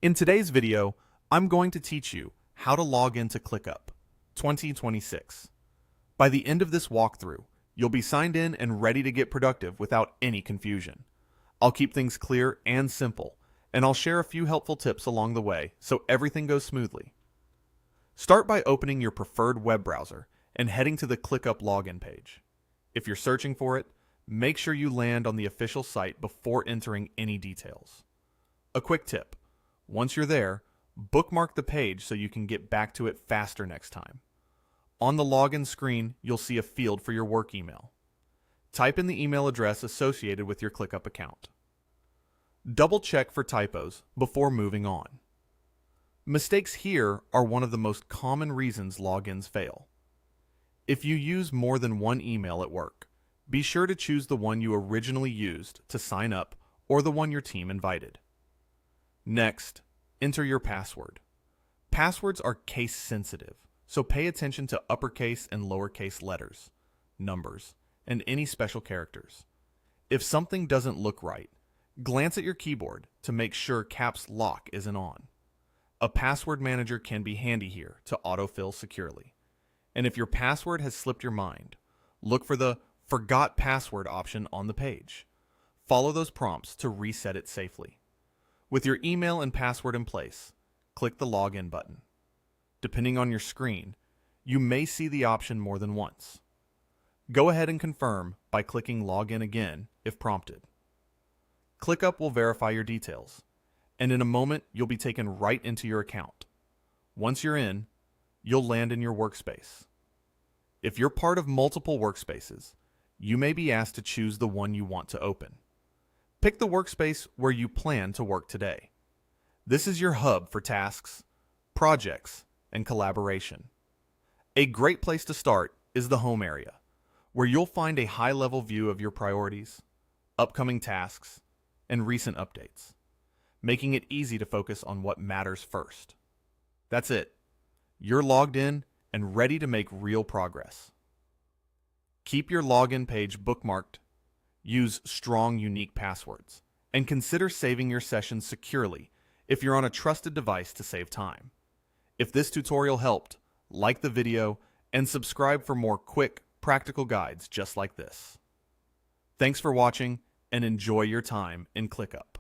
In today's video, I'm going to teach you how to log into ClickUp 2026. By the end of this walkthrough, you'll be signed in and ready to get productive without any confusion. I'll keep things clear and simple, and I'll share a few helpful tips along the way so everything goes smoothly. Start by opening your preferred web browser and heading to the ClickUp login page. If you're searching for it, make sure you land on the official site before entering any details. A quick tip: once you're there, bookmark the page so you can get back to it faster next time. On the login screen, you'll see a field for your work email. Type in the email address associated with your ClickUp account. Double check for typos before moving on. Mistakes here are one of the most common reasons logins fail. If you use more than one email at work, be sure to choose the one you originally used to sign up or the one your team invited. Next, enter your password. Passwords are case sensitive, so pay attention to uppercase and lowercase letters, numbers, and any special characters. If something doesn't look right, glance at your keyboard to make sure caps lock isn't on. A password manager can be handy here to autofill securely. And if your password has slipped your mind, look for the Forgot Password option on the page. Follow those prompts to reset it safely. With your email and password in place, click the Login button. Depending on your screen, you may see the option more than once. Go ahead and confirm by clicking Login again if prompted. ClickUp will verify your details, and in a moment you'll be taken right into your account. Once you're in, you'll land in your workspace. If you're part of multiple workspaces, you may be asked to choose the one you want to open. Pick the workspace where you plan to work today. This is your hub for tasks, projects, and collaboration. A great place to start is the home area, where you'll find a high-level view of your priorities, upcoming tasks, and recent updates, making it easy to focus on what matters first. That's it. You're logged in and ready to make real progress. Keep your login page bookmarked. Use strong, unique passwords, and consider saving your sessions securely if you're on a trusted device to save time. If this tutorial helped, like the video and subscribe for more quick, practical guides just like this. Thanks for watching and enjoy your time in ClickUp.